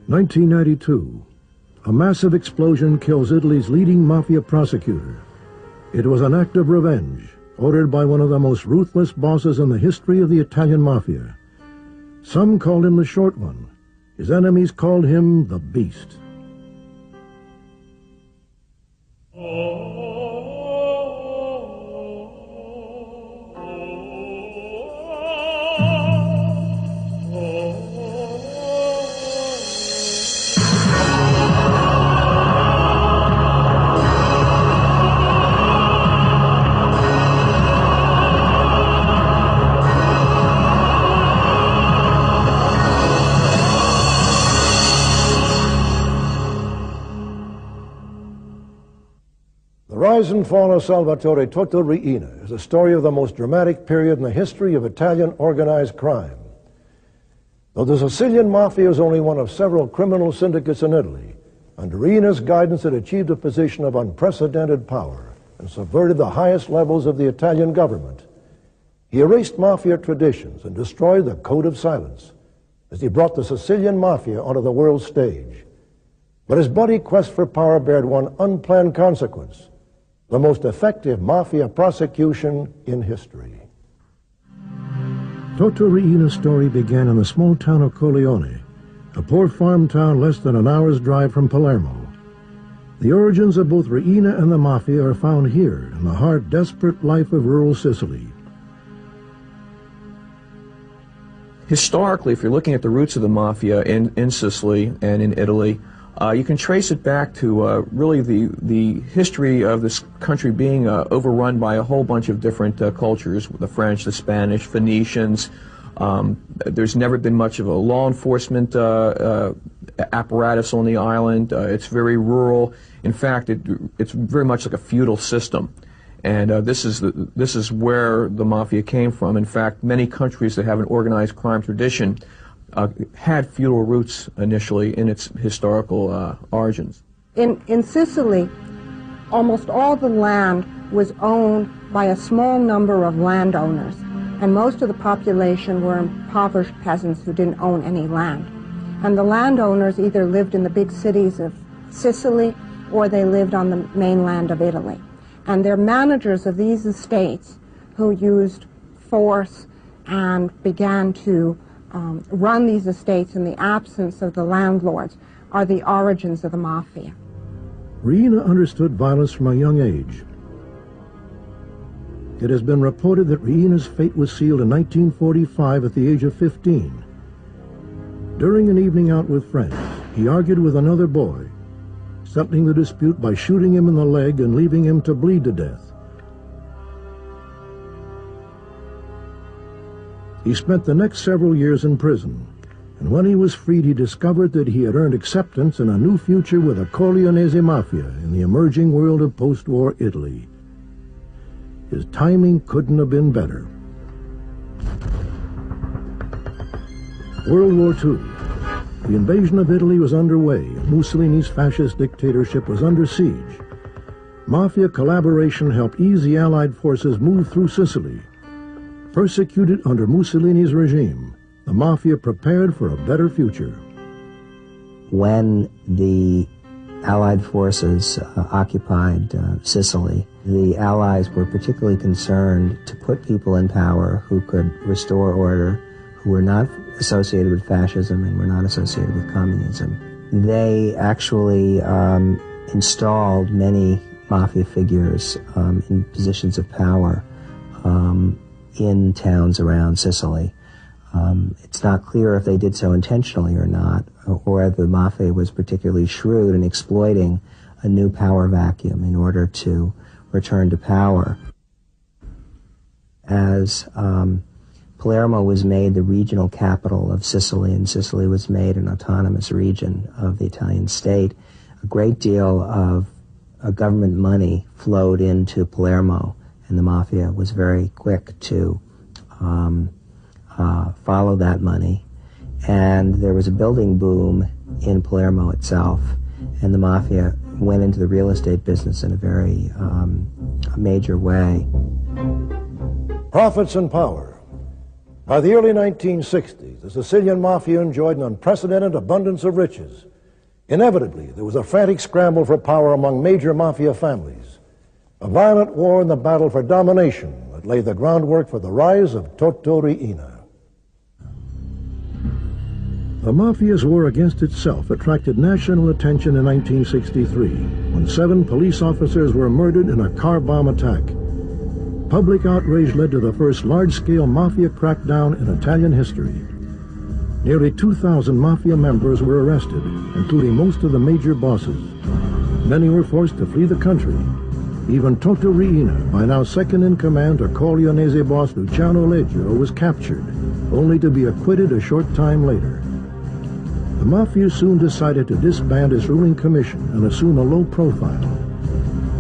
1992. A massive explosion kills Italy's leading mafia prosecutor. It was an act of revenge, ordered by one of the most ruthless bosses in the history of the Italian mafia. Some called him the Short One. His enemies called him the Beast. The rise and fall of Salvatore Totò Riina is a story of the most dramatic period in the history of Italian organized crime. Though the Sicilian Mafia is only one of several criminal syndicates in Italy, under Riina's guidance it achieved a position of unprecedented power and subverted the highest levels of the Italian government. He erased Mafia traditions and destroyed the code of silence as he brought the Sicilian Mafia onto the world stage. But his bloody quest for power bared one unplanned consequence: the most effective mafia prosecution in history. Totò Riina's story began in the small town of Corleone, a poor farm town less than an hour's drive from Palermo. The origins of both Riina and the Mafia are found here in the hard, desperate life of rural Sicily. Historically, if you're looking at the roots of the Mafia in Sicily and in Italy, you can trace it back to really the history of this country being overrun by a whole bunch of different cultures: the French, the Spanish, Phoenicians. There's never been much of a law enforcement apparatus on the island. It's very rural. In fact, it's very much like a feudal system. And this is where the Mafia came from. In fact, many countries that have an organized crime tradition had feudal roots initially in its historical origins. In Sicily, almost all the land was owned by a small number of landowners, and most of the population were impoverished peasants who didn't own any land. And the landowners either lived in the big cities of Sicily or they lived on the mainland of Italy. And they're managers of these estates who used force and began to run these estates in the absence of the landlords are the origins of the Mafia. Riina understood violence from a young age. It has been reported that Riina's fate was sealed in 1945 at the age of 15. During an evening out with friends, he argued with another boy, settling the dispute by shooting him in the leg and leaving him to bleed to death. He spent the next several years in prison, and when he was freed he discovered that he had earned acceptance in a new future with the Corleonese Mafia in the emerging world of post-war Italy. His timing couldn't have been better. World War II. The invasion of Italy was underway, and Mussolini's fascist dictatorship was under siege. Mafia collaboration helped ease the Allied forces move through Sicily. Persecuted under Mussolini's regime, the Mafia prepared for a better future. When the Allied forces occupied Sicily, the Allies were particularly concerned to put people in power who could restore order, who were not associated with fascism and were not associated with communism. They actually installed many Mafia figures in positions of power in towns around Sicily. It's not clear if they did so intentionally or not, or if the Mafia was particularly shrewd in exploiting a new power vacuum in order to return to power. As Palermo was made the regional capital of Sicily, and Sicily was made an autonomous region of the Italian state, a great deal of government money flowed into Palermo, and the Mafia was very quick to follow that money. And there was a building boom in Palermo itself, and the Mafia went into the real estate business in a very major way. Profits and power. By the early 1960s, the Sicilian Mafia enjoyed an unprecedented abundance of riches. Inevitably, there was a frantic scramble for power among major Mafia families, a violent war in the battle for domination that laid the groundwork for the rise of Totò Riina. The Mafia's war against itself attracted national attention in 1963, when 7 police officers were murdered in a car bomb attack. Public outrage led to the first large-scale Mafia crackdown in Italian history. Nearly 2,000 Mafia members were arrested, including most of the major bosses. Many were forced to flee the country. Even Totò Riina, by now second in command to Corleonese boss Luciano Leggio, was captured, only to be acquitted a short time later. The Mafia soon decided to disband its ruling commission and assume a low profile.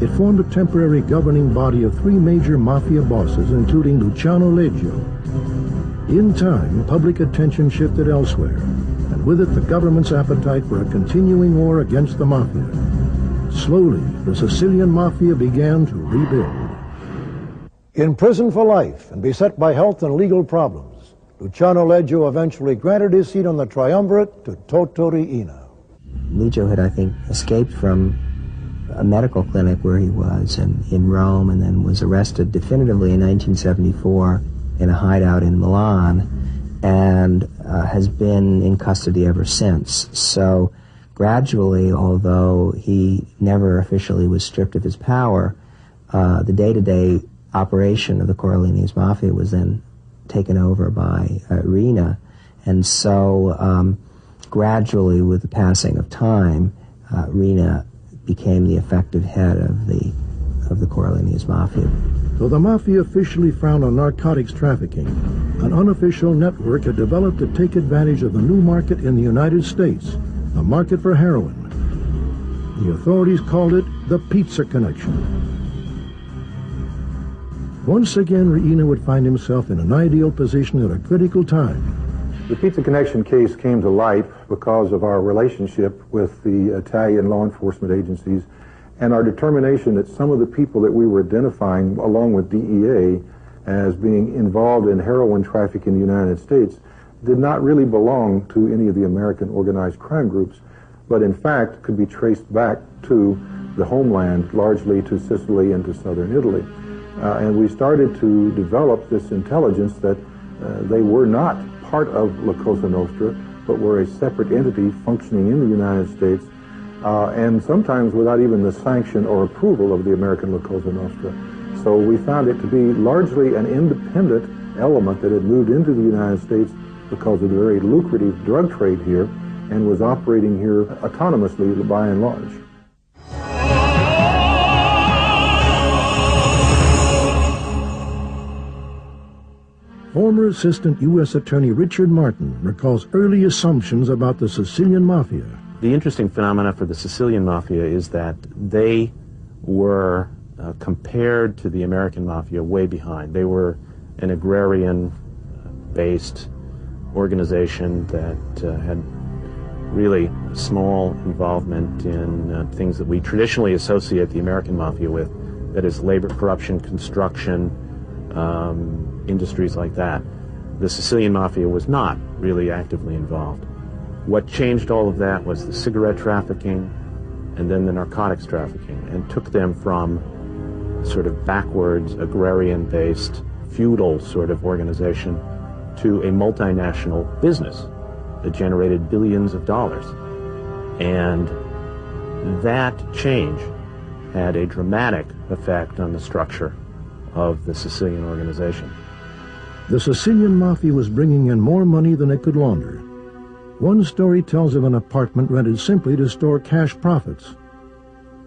It formed a temporary governing body of 3 major Mafia bosses, including Luciano Leggio. In time, public attention shifted elsewhere, and with it the government's appetite for a continuing war against the Mafia. Slowly, the Sicilian Mafia began to rebuild. In prison for life and beset by health and legal problems, Luciano Leggio eventually granted his seat on the triumvirate to Totò Riina. Leggio had, I think, escaped from a medical clinic where he was in Rome, and then was arrested definitively in 1974 in a hideout in Milan, and has been in custody ever since. So gradually, although he never officially was stripped of his power, the day-to-day operation of the Corleonese Mafia was then taken over by Riina, and so gradually, with the passing of time, Riina became the effective head of the Corleonese Mafia. Though the Mafia officially frowned on narcotics trafficking, an unofficial network had developed to take advantage of the new market in the United States, the market for heroin. The authorities called it the Pizza Connection. Once again, Riina would find himself in an ideal position at a critical time. The Pizza Connection case came to light because of our relationship with the Italian law enforcement agencies and our determination that some of the people that we were identifying, along with DEA, as being involved in heroin traffic in the United States did not really belong to any of the American organized crime groups, but in fact could be traced back to the homeland, largely to Sicily and to southern Italy. And we started to develop this intelligence that they were not part of La Cosa Nostra, but were a separate entity functioning in the United States, and sometimes without even the sanction or approval of the American La Cosa Nostra. So we found it to be largely an independent element that had moved into the United States because of the very lucrative drug trade here and was operating here autonomously by and large. Former Assistant U.S. Attorney Richard Martin recalls early assumptions about the Sicilian Mafia. The interesting phenomena for the Sicilian Mafia is that they were, compared to the American Mafia, way behind. They were an agrarian-based organization that had really small involvement in things that we traditionally associate the American Mafia with, that is labor corruption, construction, industries like that. The Sicilian Mafia was not really actively involved. What changed all of that was the cigarette trafficking and then the narcotics trafficking, and took them from sort of backwards, agrarian-based, feudal sort of organization to a multinational business that generated billions of dollars. And that change had a dramatic effect on the structure of the Sicilian organization. The Sicilian Mafia was bringing in more money than it could launder. One story tells of an apartment rented simply to store cash profits.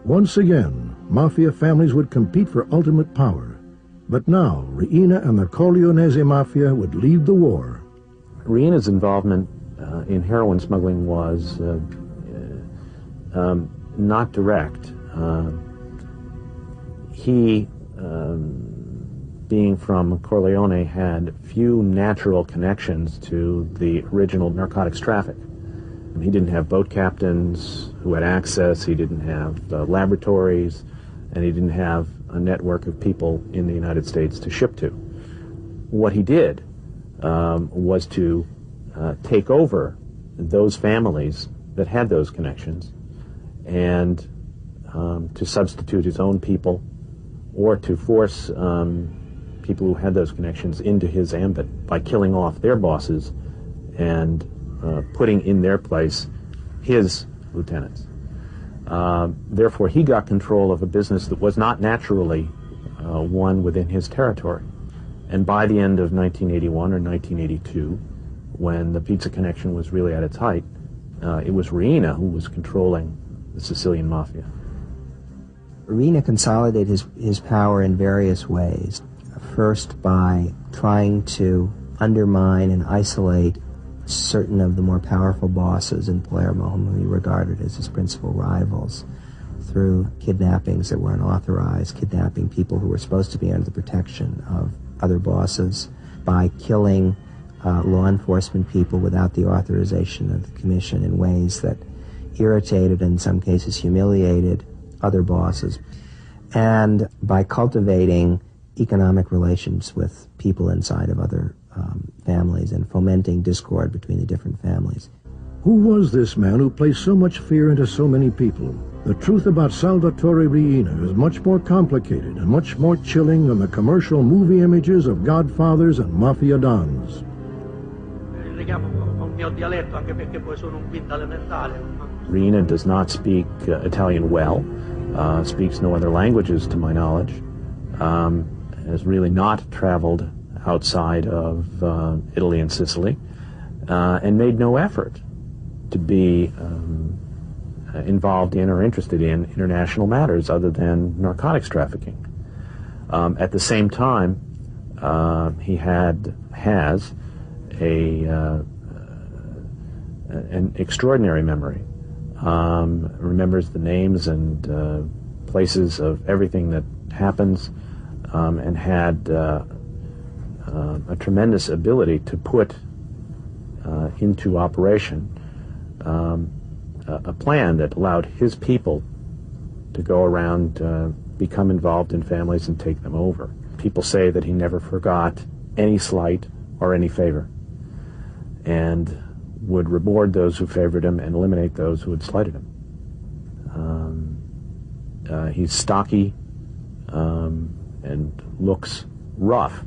Once again, Mafia families would compete for ultimate power. But now, Riina and the Corleonese Mafia would lead the war. Riina's involvement in heroin smuggling was not direct. He, being from Corleone, had few natural connections to the original narcotics traffic. He didn't have boat captains who had access, he didn't have laboratories, and he didn't have a network of people in the United States to ship to. What he did was to take over those families that had those connections and to substitute his own people or to force people who had those connections into his ambit by killing off their bosses and putting in their place his lieutenants. Therefore, he got control of a business that was not naturally one within his territory. And by the end of 1981 or 1982, when the pizza connection was really at its height, it was Riina who was controlling the Sicilian Mafia. Riina consolidated his power in various ways. First, by trying to undermine and isolate certain of the more powerful bosses in Palermo, whom he regarded as his principal rivals, through kidnappings that were unauthorized, kidnapping people who were supposed to be under the protection of other bosses, by killing law enforcement people without the authorization of the commission in ways that irritated and in some cases humiliated other bosses, and by cultivating economic relations with people inside of other families and fomenting discord between the different families. Who was this man who placed so much fear into so many people? The truth about Salvatore Riina is much more complicated and much more chilling than the commercial movie images of godfathers and mafia dons. Riina does not speak Italian well, speaks no other languages to my knowledge, has really not traveled outside of Italy and Sicily, and made no effort to be involved in or interested in international matters other than narcotics trafficking. At the same time, he has an extraordinary memory. Remembers the names and places of everything that happens, and had a tremendous ability to put into operation a plan that allowed his people to go around, become involved in families and take them over. People say that he never forgot any slight or any favor, and would reward those who favored him and eliminate those who had slighted him. He's stocky and looks rough,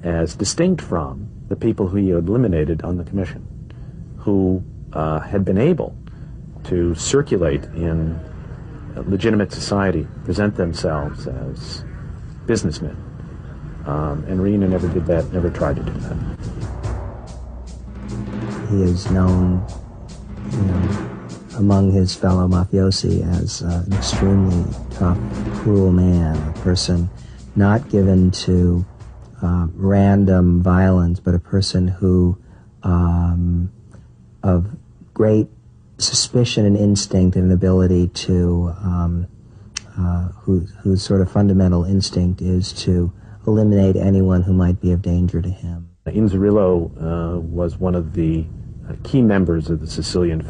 as distinct from the people who he had eliminated on the commission, who had been able to circulate in legitimate society, present themselves as businessmen. And Riina never did that, never tried to do that. He is known, among his fellow mafiosi as an extremely tough, cruel man, a person not given to random violence, but a person who, of great suspicion and instinct and ability to, whose sort of fundamental instinct is to eliminate anyone who might be of danger to him. Inzerillo was one of the key members of the Sicilian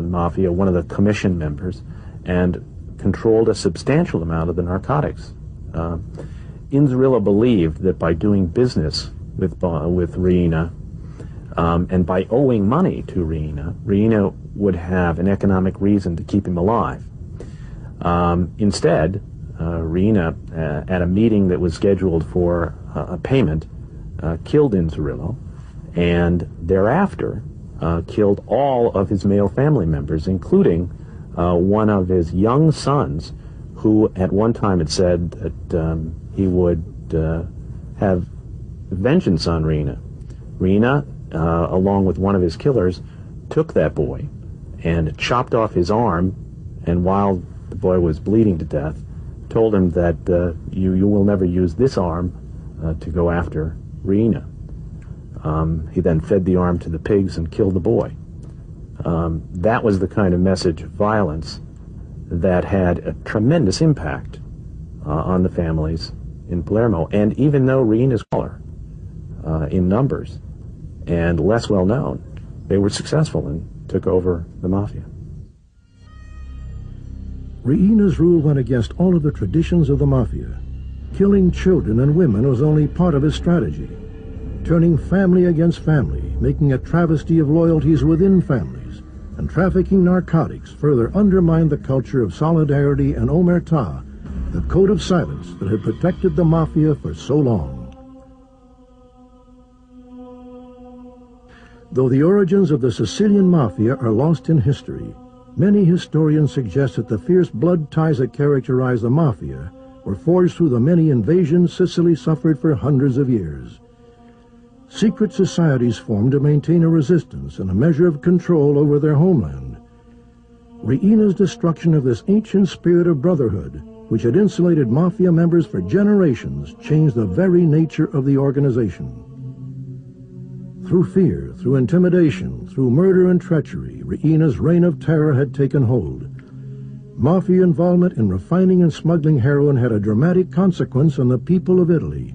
Mafia, one of the commission members, and controlled a substantial amount of the narcotics. Inzerillo believed that by doing business with Riina, and by owing money to Riina, Riina would have an economic reason to keep him alive. Instead, Riina, at a meeting that was scheduled for a payment, killed Inzerillo, and thereafter killed all of his male family members, including one of his young sons, who at one time had said that he would have vengeance on Riina. Riina, along with one of his killers, took that boy and chopped off his arm, and while the boy was bleeding to death, told him that you will never use this arm to go after Riina. He then fed the arm to the pigs and killed the boy. That was the kind of message of violence that had a tremendous impact on the families in Palermo. And even though Riina's smaller in numbers and less well known, they were successful and took over the Mafia. Riina's rule went against all of the traditions of the Mafia. Killing children and women was only part of his strategy. turning family against family, making a travesty of loyalties within families, and trafficking narcotics further undermined the culture of solidarity and omertà, the code of silence that had protected the Mafia for so long. Though the origins of the Sicilian Mafia are lost in history, many historians suggest that the fierce blood ties that characterize the Mafia were forged through the many invasions Sicily suffered for hundreds of years. Secret societies formed to maintain a resistance and a measure of control over their homeland. Riina's destruction of this ancient spirit of brotherhood, which had insulated Mafia members for generations, changed the very nature of the organization. Through fear, through intimidation, through murder and treachery, Riina's reign of terror had taken hold. Mafia involvement in refining and smuggling heroin had a dramatic consequence on the people of Italy.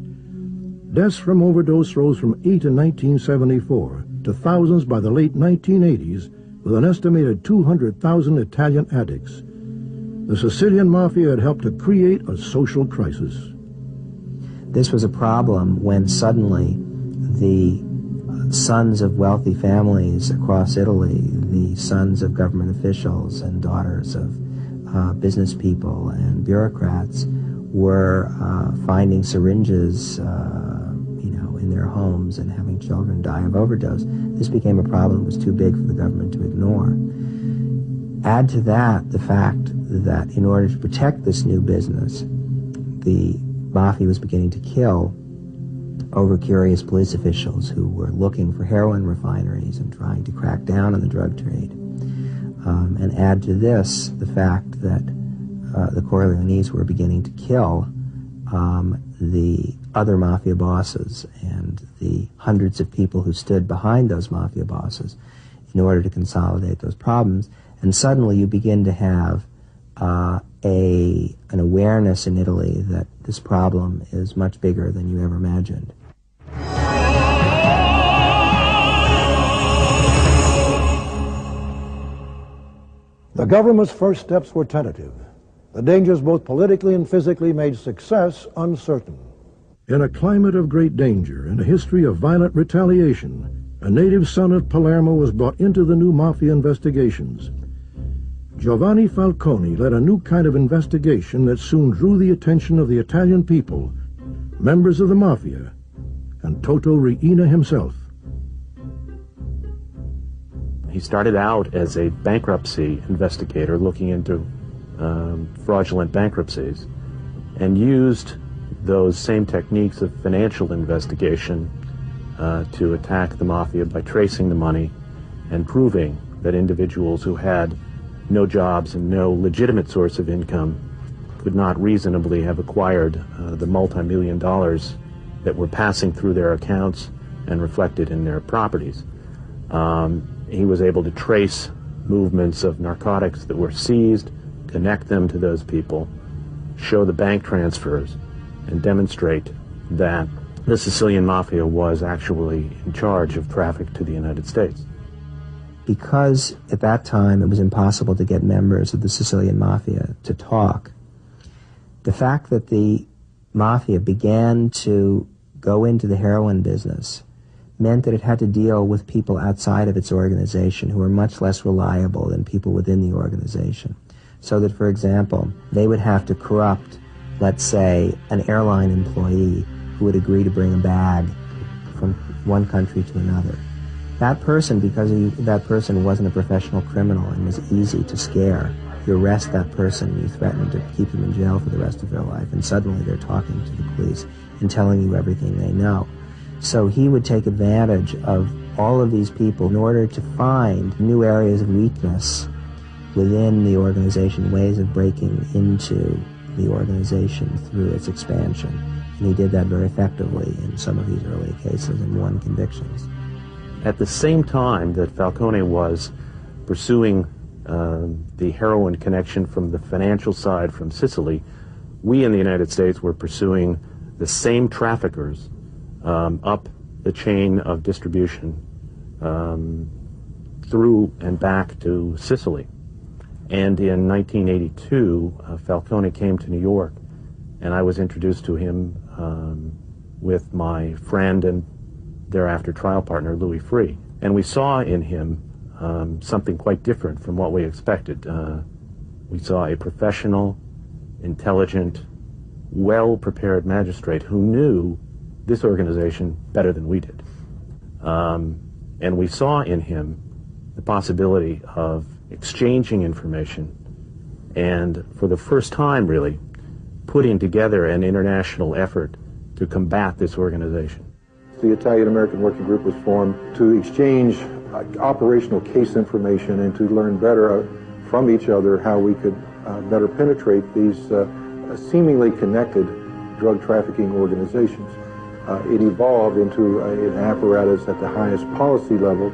Deaths from overdose rose from 8 in 1974 to thousands by the late 1980s, with an estimated 200,000 Italian addicts. The Sicilian Mafia had helped to create a social crisis. This was a problem when suddenly the sons of wealthy families across Italy, the sons of government officials and daughters of business people and bureaucrats, were finding syringes, in their homes and having children die of overdose. This became a problem that was too big for the government to ignore. Add to that the fact that in order to protect this new business, the Mafia was beginning to kill over-curious police officials who were looking for heroin refineries and trying to crack down on the drug trade. And add to this the fact that the Corleones were beginning to kill the other Mafia bosses and the hundreds of people who stood behind those Mafia bosses in order to consolidate those problems. And suddenly you begin to have an awareness in Italy that this problem is much bigger than you ever imagined. The government's first steps were tentative. The dangers both politically and physically made success uncertain. In a climate of great danger and a history of violent retaliation, a native son of Palermo was brought into the new Mafia investigations. Giovanni Falcone led a new kind of investigation that soon drew the attention of the Italian people, members of the Mafia, and Totò Riina himself. He started out as a bankruptcy investigator looking into fraudulent bankruptcies, and used those same techniques of financial investigation to attack the Mafia by tracing the money and proving that individuals who had no jobs and no legitimate source of income could not reasonably have acquired the multi-million dollars that were passing through their accounts and reflected in their properties. He was able to trace movements of narcotics that were seized, connect them to those people, show the bank transfers, and demonstrate that the Sicilian Mafia was actually in charge of traffic to the United States. Because at that time it was impossible to get members of the Sicilian Mafia to talk, the fact that the Mafia began to go into the heroin business meant that it had to deal with people outside of its organization who were much less reliable than people within the organization. So that, for example, they would have to corrupt, let's say, an airline employee who would agree to bring a bag from one country to another. That person, because that person wasn't a professional criminal and was easy to scare, you arrest that person, you threaten to keep them in jail for the rest of their life, and suddenly they're talking to the police and telling you everything they know. So he would take advantage of all of these people in order to find new areas of weakness within the organization, ways of breaking into the organization through its expansion. And he did that very effectively in some of these early cases and won convictions. At the same time that Falcone was pursuing the heroin connection from the financial side from Sicily, we in the United States were pursuing the same traffickers up the chain of distribution through and back to Sicily. And in 1982, Falcone came to New York, and I was introduced to him with my friend and thereafter trial partner, Louis Freeh. And we saw in him something quite different from what we expected. We saw a professional, intelligent, well-prepared magistrate who knew this organization better than we did. And we saw in him the possibility of exchanging information and, for the first time really, putting together an international effort to combat this organization. The Italian-American Working Group was formed to exchange operational case information and to learn better from each other how we could better penetrate these seemingly connected drug trafficking organizations. It evolved into an apparatus at the highest policy level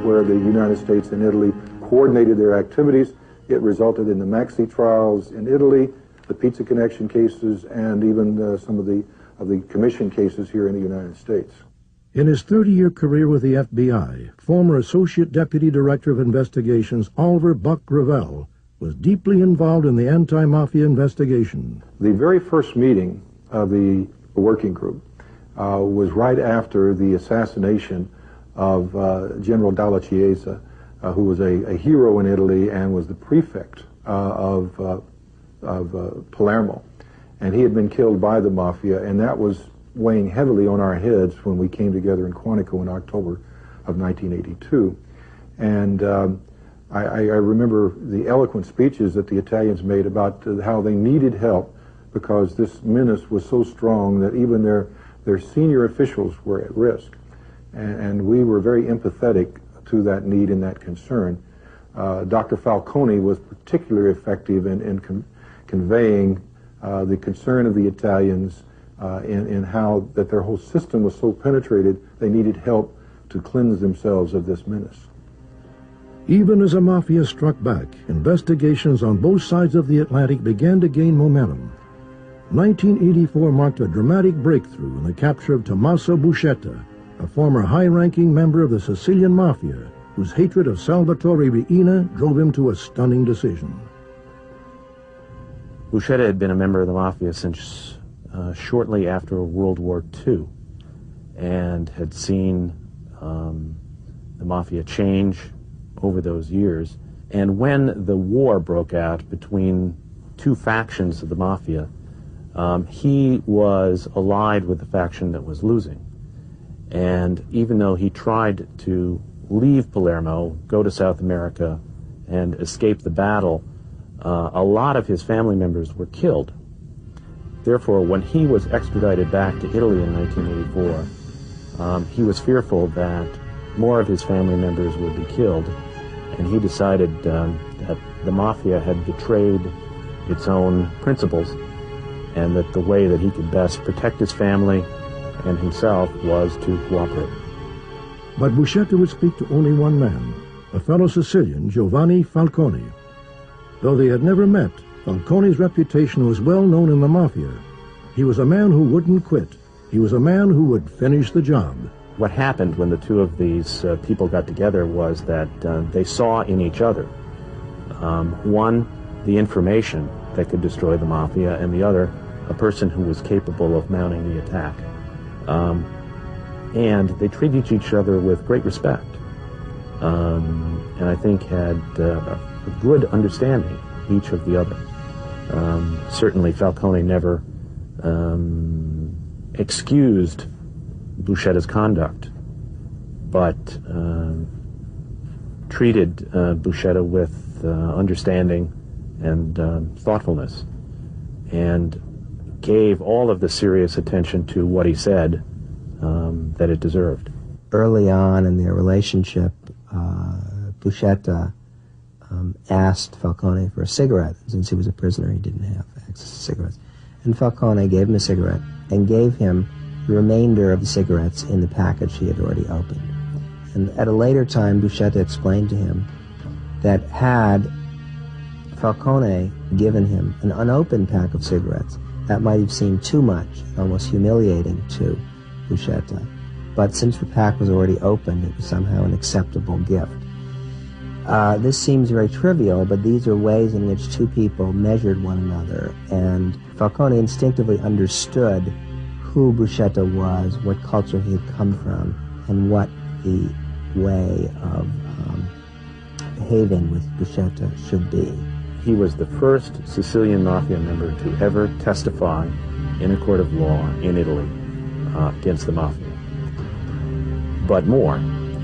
where the United States and Italy coordinated their activities. It resulted in the Maxi trials in Italy, the Pizza Connection cases, and even some of the commission cases here in the United States. In his 30-year career with the FBI, former Associate Deputy Director of Investigations Oliver Buck Gravel was deeply involved in the anti-mafia investigation. The very first meeting of the working group was right after the assassination of General Dalla Chiesa, who was a hero in Italy and was the prefect of Palermo. And he had been killed by the Mafia, and that was weighing heavily on our heads when we came together in Quantico in October of 1982. And I remember the eloquent speeches that the Italians made about how they needed help because this menace was so strong that even their senior officials were at risk. And we were very empathetic to that need and that concern. Dr. Falcone was particularly effective in conveying the concern of the Italians in how that their whole system was so penetrated they needed help to cleanse themselves of this menace. Even as the Mafia struck back, investigations on both sides of the Atlantic began to gain momentum. 1984 marked a dramatic breakthrough in the capture of Tommaso Buscetta, a former high-ranking member of the Sicilian Mafia, whose hatred of Salvatore Riina drove him to a stunning decision. Buscetta had been a member of the Mafia since shortly after World War II and had seen the Mafia change over those years. And when the war broke out between two factions of the Mafia, he was allied with the faction that was losing. And even though he tried to leave Palermo, go to South America, and escape the battle, a lot of his family members were killed. Therefore, when he was extradited back to Italy in 1984, he was fearful that more of his family members would be killed, and he decided that the Mafia had betrayed its own principles, and that the way that he could best protect his family and himself was to cooperate. But Buscetta would speak to only one man, a fellow Sicilian, Giovanni Falcone. Though they had never met, Falcone's reputation was well known in the Mafia. He was a man who wouldn't quit. He was a man who would finish the job. What happened when the two of these people got together was that they saw in each other, one, the information that could destroy the Mafia, and the other, a person who was capable of mounting the attack. And they treated each other with great respect, and I think had a good understanding each of the other. Certainly Falcone never excused Buscetta's conduct, but treated Buscetta with understanding and thoughtfulness, and gave all of the serious attention to what he said that it deserved. Early on in their relationship, Buscetta asked Falcone for a cigarette. Since he was a prisoner, he didn't have access to cigarettes. And Falcone gave him a cigarette and gave him the remainder of the cigarettes in the package he had already opened. And at a later time, Buscetta explained to him that had Falcone given him an unopened pack of cigarettes, that might have seemed too much, almost humiliating to Buscetta. But since the pack was already opened, it was somehow an acceptable gift. This seems very trivial, but these are ways in which two people measured one another, and Falcone instinctively understood who Buscetta was, what culture he had come from, and what the way of behaving with Buscetta should be. He was the first Sicilian Mafia member to ever testify in a court of law in Italy against the Mafia. But more,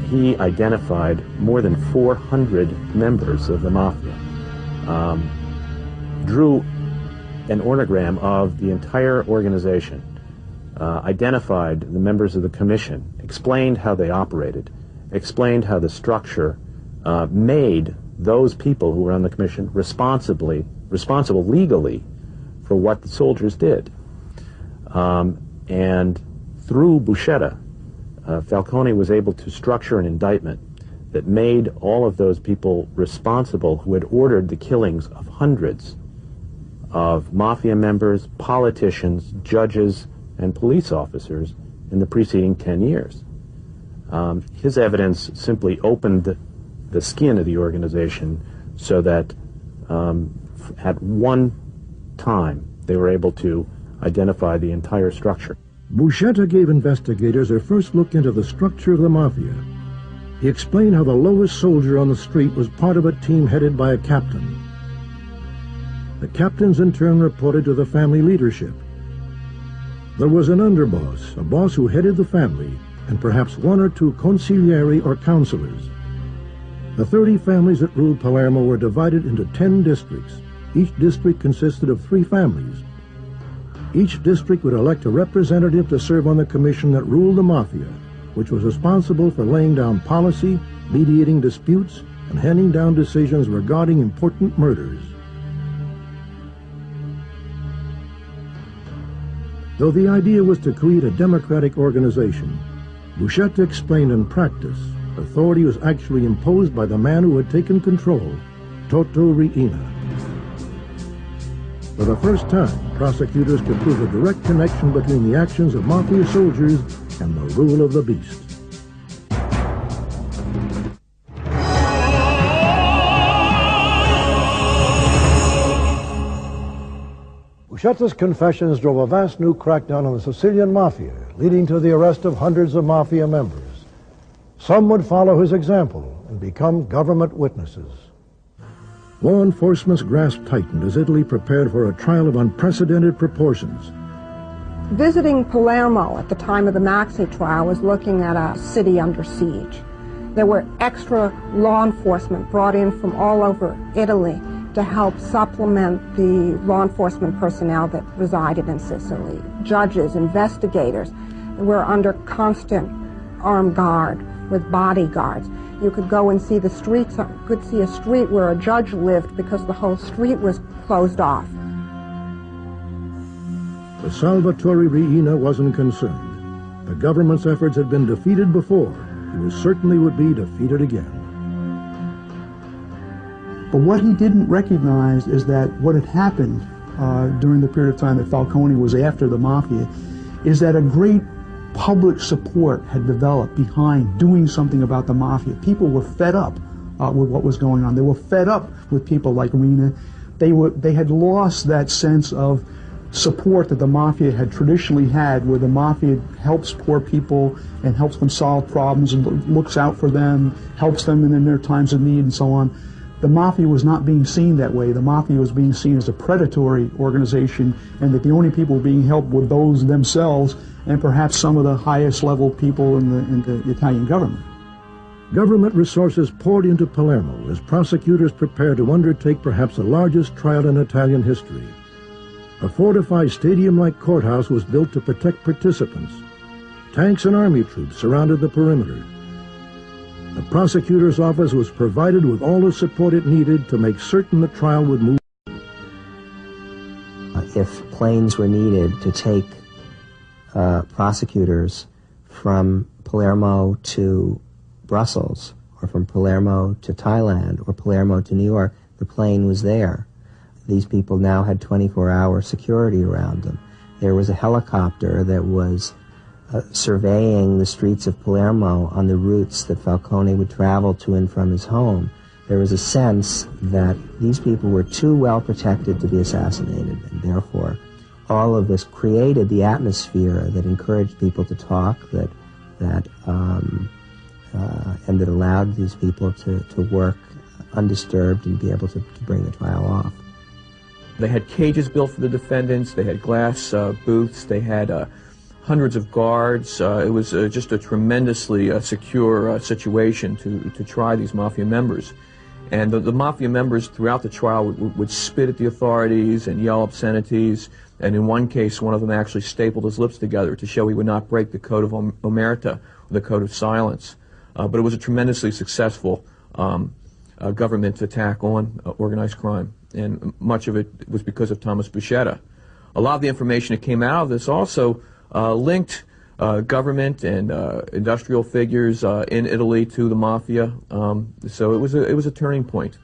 he identified more than 400 members of the Mafia, drew an ornogram of the entire organization, identified the members of the commission, explained how they operated, explained how the structure made those people who were on the commission responsible legally for what the soldiers did. And through Buscetta, Falcone was able to structure an indictment that made all of those people responsible who had ordered the killings of hundreds of Mafia members, politicians, judges, and police officers in the preceding 10 years. His evidence simply opened the skin of the organization so that at one time they were able to identify the entire structure. Buscetta gave investigators their first look into the structure of the Mafia. He explained how the lowest soldier on the street was part of a team headed by a captain. The captains in turn reported to the family leadership. There was an underboss, a boss who headed the family, and perhaps one or two consiglieri or counselors. The 30 families that ruled Palermo were divided into 10 districts. Each district consisted of 3 families. Each district would elect a representative to serve on the commission that ruled the Mafia, which was responsible for laying down policy, mediating disputes, and handing down decisions regarding important murders. Though the idea was to create a democratic organization, Buscetta explained in practice, authority was actually imposed by the man who had taken control, Totò Riina. For the first time, prosecutors could prove a direct connection between the actions of Mafia soldiers and the rule of the beast. Buscetta's confessions drove a vast new crackdown on the Sicilian Mafia, leading to the arrest of hundreds of Mafia members. Some would follow his example and become government witnesses. Law enforcement's grasp tightened as Italy prepared for a trial of unprecedented proportions. Visiting Palermo at the time of the Maxi trial was looking at a city under siege. There were extra law enforcement brought in from all over Italy to help supplement the law enforcement personnel that resided in Sicily. Judges, investigators were under constant armed guard with bodyguards. You could go and see the streets, could see a street where a judge lived because the whole street was closed off. But Salvatore Riina wasn't concerned. The government's efforts had been defeated before. He certainly would be defeated again. But what he didn't recognize is that what had happened during the period of time that Falcone was after the Mafia is that a great public support had developed behind doing something about the Mafia. People were fed up with what was going on. They were fed up with people like Riina. They had lost that sense of support that the Mafia had traditionally had, where the Mafia helps poor people and helps them solve problems and looks out for them, helps them in their times of need and so on. The Mafia was not being seen that way. The Mafia was being seen as a predatory organization, and that the only people being helped were those themselves and perhaps some of the highest level people in the Italian government. Government resources poured into Palermo as prosecutors prepared to undertake perhaps the largest trial in Italian history. A fortified stadium-like courthouse was built to protect participants. Tanks and army troops surrounded the perimeter. The prosecutor's office was provided with all the support it needed to make certain the trial would move. If planes were needed to take prosecutors from Palermo to Brussels, or from Palermo to Thailand, or Palermo to New York, the plane was there. These people now had 24-hour security around them. There was a helicopter that was surveying the streets of Palermo on the routes that Falcone would travel to and from his home. There was a sense that these people were too well protected to be assassinated, and therefore all of this created the atmosphere that encouraged people to talk, and that allowed these people to work undisturbed and be able to bring the trial off. They had cages built for the defendants, they had glass booths, they had hundreds of guards. It was just a tremendously secure situation to try these Mafia members. And the Mafia members throughout the trial would spit at the authorities and yell obscenities, and in one case one of them actually stapled his lips together to show he would not break the code of omerta, the code of silence. But it was a tremendously successful government attack on organized crime, and much of it was because of Thomas Buscetta. A lot of the information that came out of this also linked government and industrial figures in Italy to the Mafia, so it was a turning point.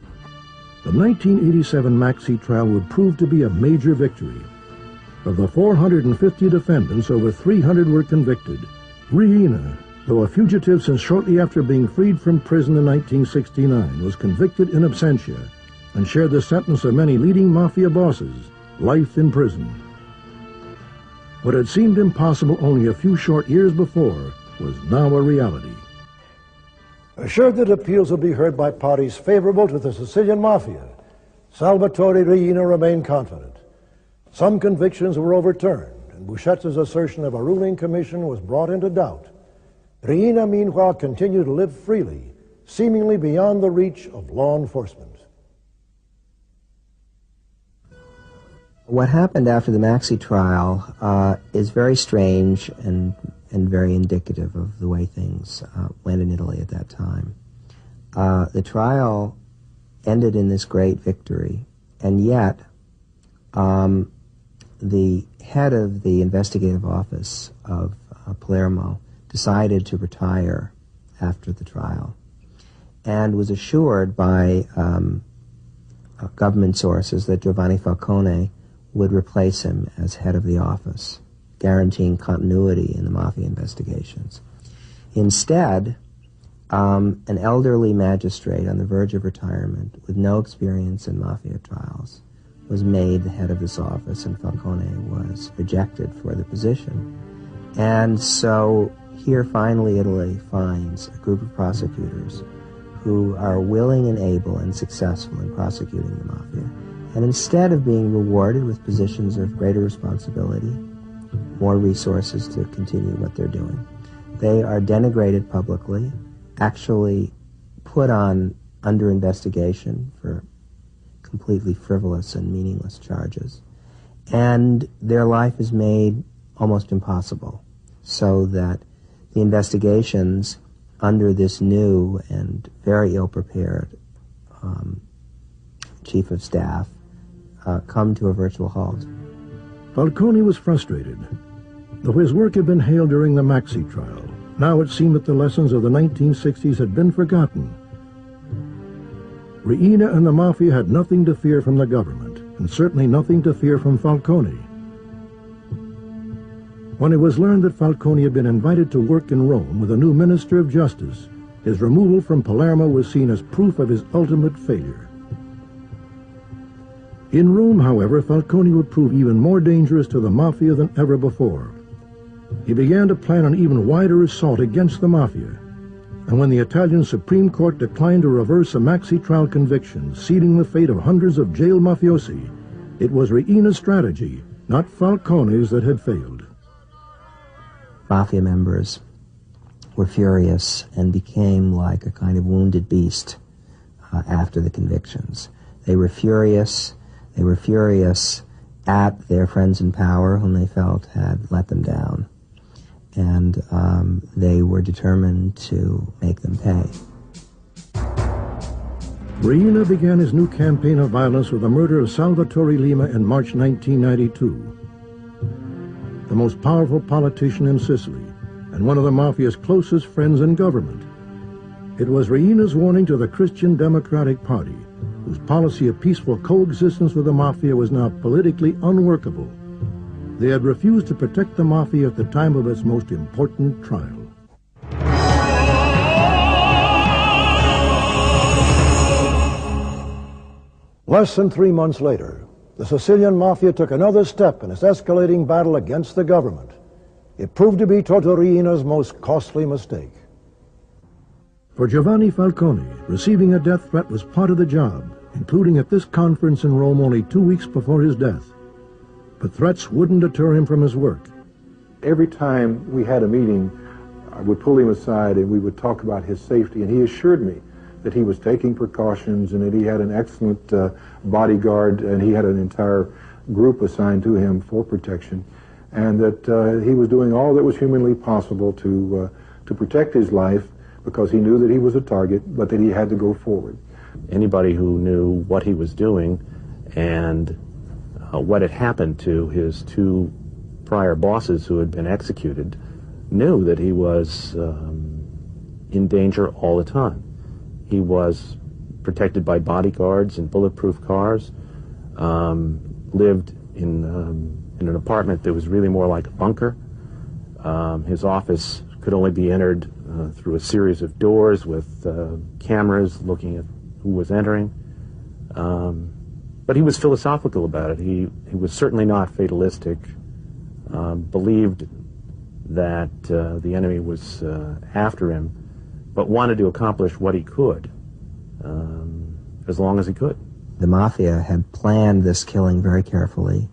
The 1987 Maxi trial would prove to be a major victory. Of the 450 defendants, over 300 were convicted. Riina, though a fugitive since shortly after being freed from prison in 1969, was convicted in absentia and shared the sentence of many leading Mafia bosses, life in prison. What had seemed impossible only a few short years before was now a reality. Assured that appeals would be heard by parties favorable to the Sicilian Mafia, Salvatore Riina remained confident. Some convictions were overturned, and Buscetta's assertion of a ruling commission was brought into doubt. Riina, meanwhile, continued to live freely, seemingly beyond the reach of law enforcement. What happened after the Maxi trial is very strange and very indicative of the way things went in Italy at that time. The trial ended in this great victory, and yet the head of the investigative office of Palermo decided to retire after the trial and was assured by government sources that Giovanni Falcone would replace him as head of the office, guaranteeing continuity in the Mafia investigations. Instead, an elderly magistrate on the verge of retirement with no experience in Mafia trials was made the head of this office, and Falcone was rejected for the position. And so here finally Italy finds a group of prosecutors who are willing and able and successful in prosecuting the Mafia. And instead of being rewarded with positions of greater responsibility, more resources to continue what they're doing, they are denigrated publicly, actually put under investigation for completely frivolous and meaningless charges, and their life is made almost impossible, so that the investigations under this new and very ill-prepared chief of staff come to a virtual halt. Falcone was frustrated. Though his work had been hailed during the Maxi trial, now it seemed that the lessons of the 1960s had been forgotten. Riina and the Mafia had nothing to fear from the government, and certainly nothing to fear from Falcone. When it was learned that Falcone had been invited to work in Rome with a new Minister of Justice, his removal from Palermo was seen as proof of his ultimate failure. In Rome, however, Falcone would prove even more dangerous to the Mafia than ever before. He began to plan an even wider assault against the Mafia, and when the Italian Supreme Court declined to reverse a Maxi trial conviction, sealing the fate of hundreds of jailed mafiosi, it was Riina's strategy, not Falcone's, that had failed. Mafia members were furious and became like a kind of wounded beast after the convictions. They were furious at their friends in power whom they felt had let them down. And they were determined to make them pay. Riina began his new campaign of violence with the murder of Salvatore Lima in March 1992. The most powerful politician in Sicily, and one of the Mafia's closest friends in government. It was Riina's warning to the Christian Democratic Party, whose policy of peaceful coexistence with the Mafia was now politically unworkable. They had refused to protect the Mafia at the time of its most important trial. Less than 3 months later, the Sicilian Mafia took another step in its escalating battle against the government. It proved to be Totò Riina's most costly mistake. For Giovanni Falcone, receiving a death threat was part of the job, including at this conference in Rome only 2 weeks before his death. But threats wouldn't deter him from his work. Every time we had a meeting, I would pull him aside and we would talk about his safety, and he assured me that he was taking precautions and that he had an excellent bodyguard, and he had an entire group assigned to him for protection, and that he was doing all that was humanly possible to protect his life, because he knew that he was a target, but that he had to go forward. Anybody who knew what he was doing and what had happened to his two prior bosses who had been executed knew that he was in danger all the time. He was protected by bodyguards and bulletproof cars, lived in an apartment that was really more like a bunker. His office could only be entered through a series of doors with cameras looking at who was entering. But he was philosophical about it. He was certainly not fatalistic, believed that the enemy was after him, but wanted to accomplish what he could, as long as he could. The Mafia had planned this killing very carefully.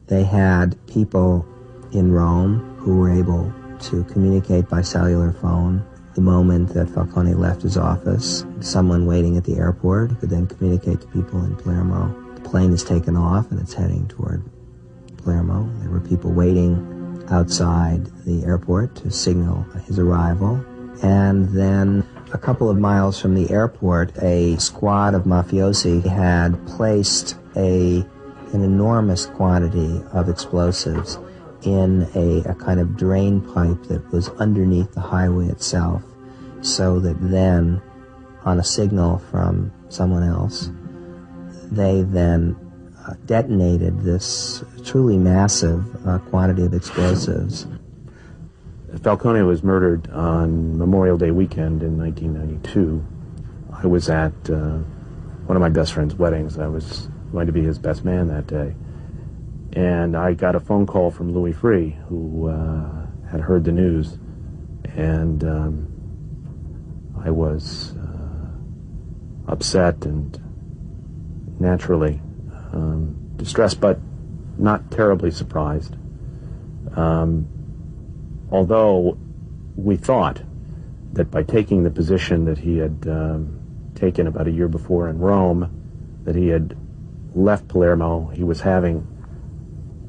They had people in Rome who were able to communicate by cellular phone the moment that Falcone left his office. Someone waiting at the airport could then communicate to people in Palermo. The plane is taken off and it's heading toward Palermo. There were people waiting outside the airport to signal his arrival. And then a couple of miles from the airport, a squad of mafiosi had placed an enormous quantity of explosives in a kind of drain pipe that was underneath the highway itself, so that then, on a signal from someone else, they then detonated this truly massive quantity of explosives. Falcone was murdered on Memorial Day weekend in 1992. I was at one of my best friend's weddings. I was going to be his best man that day. And I got a phone call from Louis Free, who had heard the news. And I was upset and naturally distressed, but not terribly surprised. Although we thought that by taking the position that he had taken about a year before in Rome, that he had left Palermo, he was having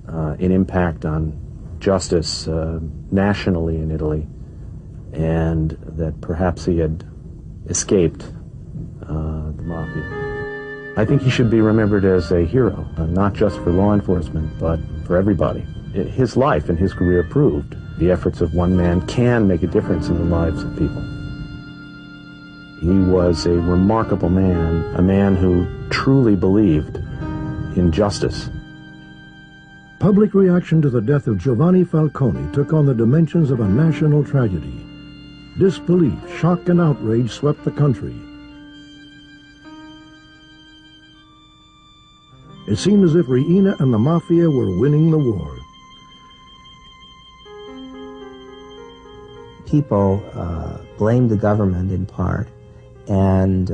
an impact on justice nationally in Italy, and that perhaps he had escaped the Mafia. I think he should be remembered as a hero, not just for law enforcement, but for everybody. His life and his career proved the efforts of one man can make a difference in the lives of people. He was a remarkable man, a man who truly believed in justice. Public reaction to the death of Giovanni Falcone took on the dimensions of a national tragedy. Disbelief, shock, and outrage swept the country. It seemed as if Riina and the Mafia were winning the war. People blamed the government in part, and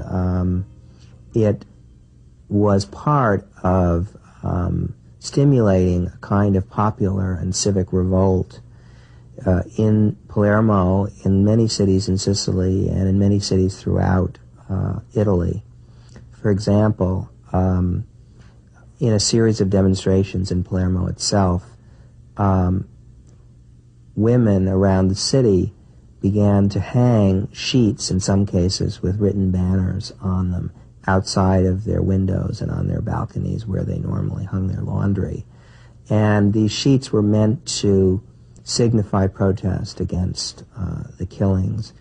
it was part of stimulating a kind of popular and civic revolt in Palermo, in many cities in Sicily, and in many cities throughout Italy. For example, in a series of demonstrations in Palermo itself, women around the city began to hang sheets, in some cases with written banners on them, outside of their windows and on their balconies where they normally hung their laundry. And these sheets were meant to signify protest against the killings.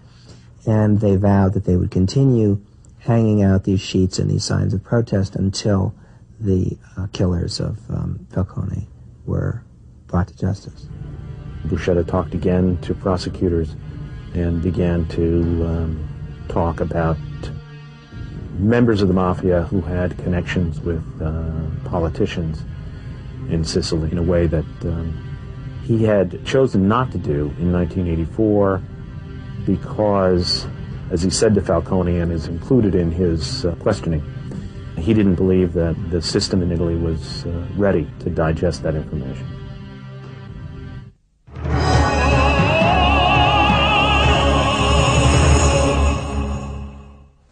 And they vowed that they would continue hanging out these sheets and these signs of protest until the killers of Falcone were brought to justice. Buscetta talked again to prosecutors and began to talk about members of the Mafia who had connections with politicians in Sicily in a way that he had chosen not to do in 1984 because, as he said to Falcone and is included in his questioning, he didn't believe that the system in Italy was ready to digest that information.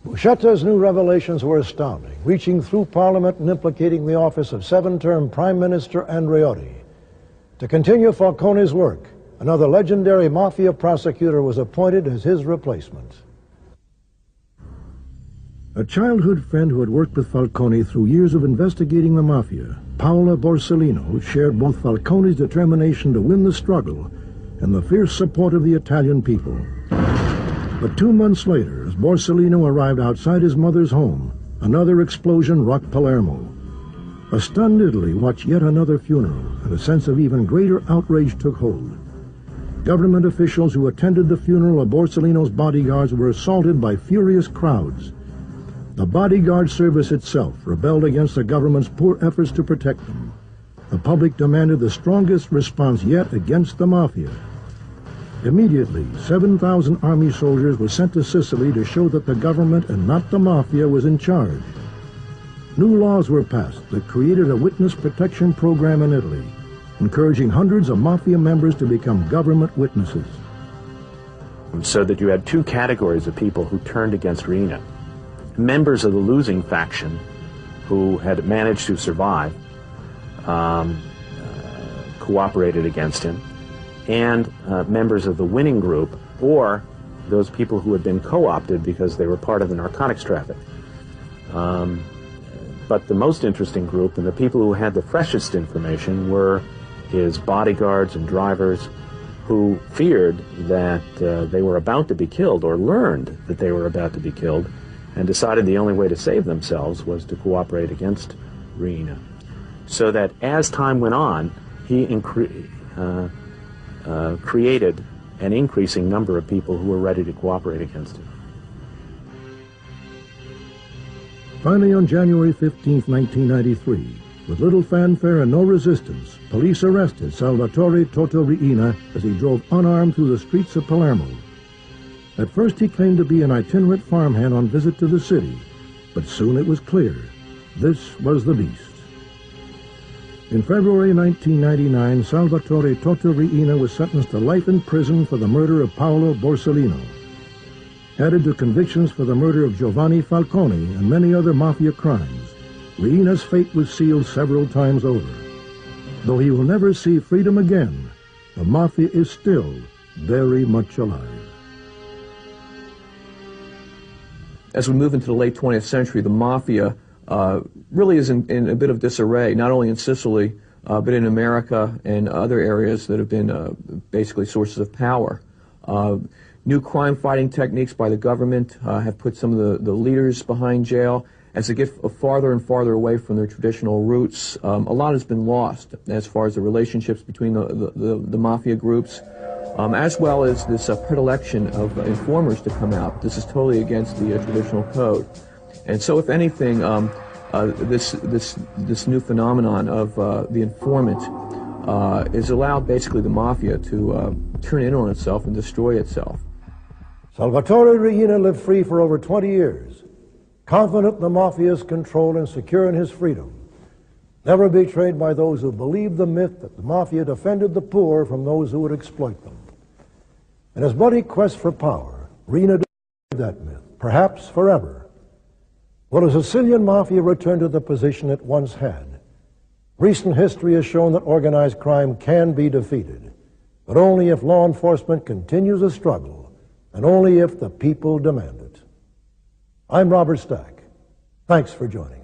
Buscetta's new revelations were astounding, reaching through Parliament and implicating the office of seven-term Prime Minister Andreotti. To continue Falcone's work, another legendary Mafia prosecutor was appointed as his replacement. A childhood friend who had worked with Falcone through years of investigating the Mafia, Paola Borsellino, shared both Falcone's determination to win the struggle and the fierce support of the Italian people. But 2 months later, as Borsellino arrived outside his mother's home, another explosion rocked Palermo. A stunned Italy watched yet another funeral, and a sense of even greater outrage took hold. Government officials who attended the funeral of Borsellino's bodyguards were assaulted by furious crowds. The bodyguard service itself rebelled against the government's poor efforts to protect them. The public demanded the strongest response yet against the Mafia. Immediately, 7,000 army soldiers were sent to Sicily to show that the government and not the Mafia was in charge. New laws were passed that created a witness protection program in Italy, encouraging hundreds of Mafia members to become government witnesses. So that you had 2 categories of people who turned against Riina. Members of the losing faction who had managed to survive cooperated against him, and members of the winning group, or those people who had been co-opted because they were part of the narcotics traffic. But the most interesting group, and the people who had the freshest information, were his bodyguards and drivers who feared that they were about to be killed, or learned that they were about to be killed, and decided the only way to save themselves was to cooperate against Riina. So that as time went on, he created an increasing number of people who were ready to cooperate against him. Finally, on January 15, 1993, with little fanfare and no resistance, police arrested Salvatore Totò Riina as he drove unarmed through the streets of Palermo. At first he claimed to be an itinerant farmhand on visit to the city, but soon it was clear this was the beast. In February 1999, Salvatore Totò Riina was sentenced to life in prison for the murder of Paolo Borsellino. Added to convictions for the murder of Giovanni Falcone and many other Mafia crimes, Riina's fate was sealed several times over. Though he will never see freedom again, the Mafia is still very much alive. As we move into the late 20th century, the Mafia really is in a bit of disarray, not only in Sicily, but in America and other areas that have been basically sources of power. New crime-fighting techniques by the government have put some of the leaders behind jail. As they get farther and farther away from their traditional roots, a lot has been lost as far as the relationships between the Mafia groups, as well as this predilection of informers to come out. This is totally against the traditional code. And so, if anything, this new phenomenon of the informant is allowed basically the Mafia to turn in on itself and destroy itself. Salvatore Riina lived free for over 20 years, confident in the Mafia's control and secure in his freedom, never betrayed by those who believed the myth that the Mafia defended the poor from those who would exploit them. In his bloody quest for power, Riina defended that myth, perhaps forever. Will the Sicilian Mafia return to the position it once had? Recent history has shown that organized crime can be defeated, but only if law enforcement continues the struggle, and only if the people demand it. I'm Robert Stack. Thanks for joining.